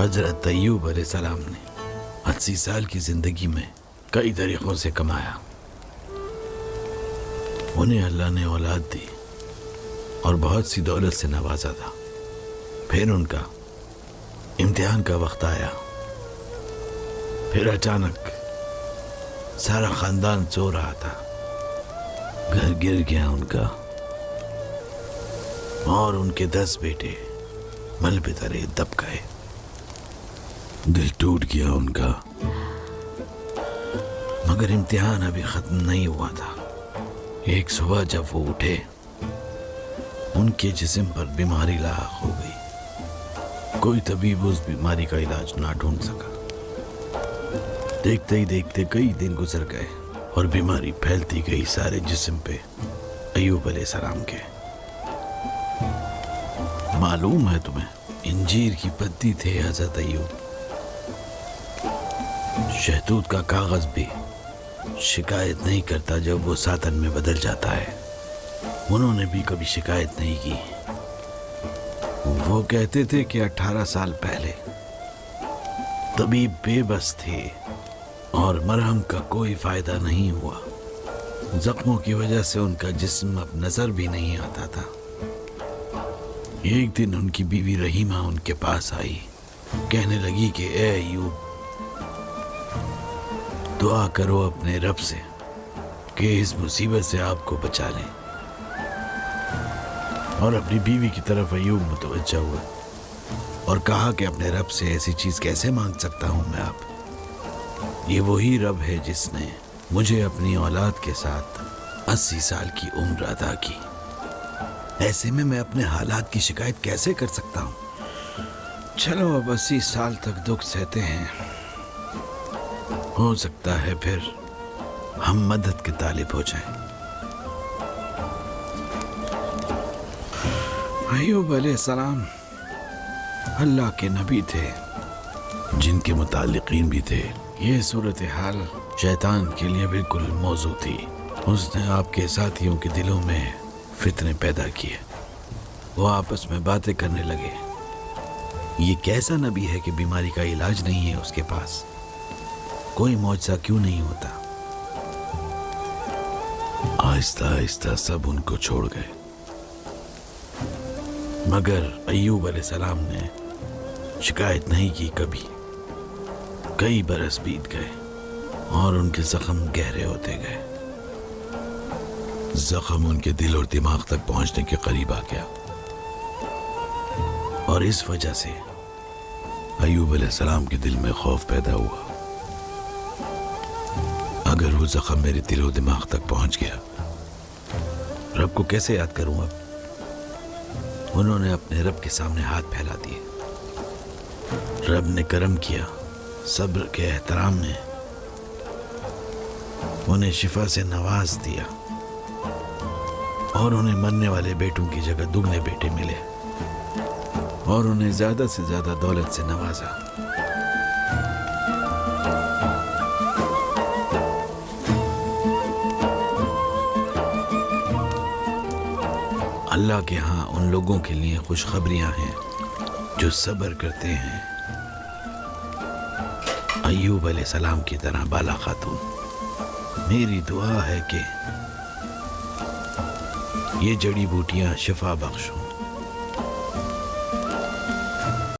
حضرت ایوب علیہ السلام نے 80 سال کی زندگی میں کئی طریقوں سے کمایا. انہیں اللہ نے اولاد دی اور بہت سی دولت سے نوازا تھا. پھر ان کا امتحان کا وقت آیا. پھر اچانک سارا خاندان سو رہا تھا، گھر گر گیا ان کا، اور ان کے 10 بیٹے مل پہ تلے دب گئے. دل ٹوٹ گیا ان کا. مگر امتحان ابھی ختم نہیں ہوا تھا. ایک صبح جب وہ اٹھے، ان کے جسم پر بیماری لاحق ہو گئی. کوئی طبیب اس بیماری کا علاج نہ ڈھونڈ سکا. دیکھتے ہی دیکھتے کئی دن گزر گئے اور بیماری پھیلتی گئی سارے جسم پہ ایوب علیہ السلام کے. معلوم ہے تمہیں انجیر کی پتی تھے حضرت ایوب. شہتوت کا کاغذ بھی شکایت نہیں کرتا جب وہ ساتن میں بدل جاتا ہے. انہوں نے بھی کبھی شکایت نہیں کی. وہ کہتے تھے کہ 18 سال پہلے طبیب بے بس تھے اور مرہم کا کوئی فائدہ نہیں ہوا. زخموں کی وجہ سے ان کا جسم اب نظر بھی نہیں آتا تھا. ایک دن ان کی بیوی رحیمہ ان کے پاس آئی. کہنے لگی کہ اے ایوب، دعا کرو اپنے رب سے کہ اس مصیبت سے آپ کو بچا لیں. اور اپنی بیوی کی طرف ایوب متوجہ ہوا اور کہا کہ اپنے رب سے ایسی چیز کیسے مانگ سکتا ہوں میں آپ؟ یہ وہی رب ہے جس نے مجھے اپنی اولاد کے ساتھ 80 سال کی عمر عطا کی. ایسے میں اپنے حالات کی شکایت کیسے کر سکتا ہوں؟ چلو اب 80 سال تک دکھ سہتے ہیں. ہو سکتا ہے پھر ہم مدد کے طالب ہو جائیں. ایوب علیہ السلام اللہ کے نبی تھے جن کے متعلقین بھی تھے. یہ صورتحال شیطان کے لیے بالکل موزوں تھی. اس نے آپ کے ساتھیوں کے دلوں میں فتنے پیدا کیے. وہ آپس میں باتیں کرنے لگے. یہ کیسا نبی ہے کہ بیماری کا علاج نہیں ہے اس کے پاس؟ کوئی معجزہ کیوں نہیں ہوتا؟ آہستہ آہستہ سب ان کو چھوڑ گئے. مگر ایوب علیہ السلام نے شکایت نہیں کی کبھی. کئی برس بیت گئے اور ان کے زخم گہرے ہوتے گئے. زخم ان کے دل اور دماغ تک پہنچنے کے قریب آ گیا، اور اس وجہ سے ایوب علیہ السلام کے دل میں خوف پیدا ہوا. اگر وہ زخم میرے دل و دماغ تک پہنچ گیا، رب کو کیسے یاد کروں اب؟ انہوں نے اپنے رب کے سامنے ہاتھ پھیلا دیے. رب نے کرم کیا. صبر کے احترام نے انہیں شفا سے نواز دیا، اور انہیں مرنے والے بیٹوں کی جگہ دگنے بیٹے ملے، اور انہیں زیادہ سے زیادہ دولت سے نوازا. اللہ کے ہاں ان لوگوں کے لیے خوشخبریاں ہیں جو صبر کرتے ہیں. ایوب علیہ السلام کی طرح بالا خاتون، میری دعا ہے کہ یہ جڑی بوٹیاں شفا بخش ہوں.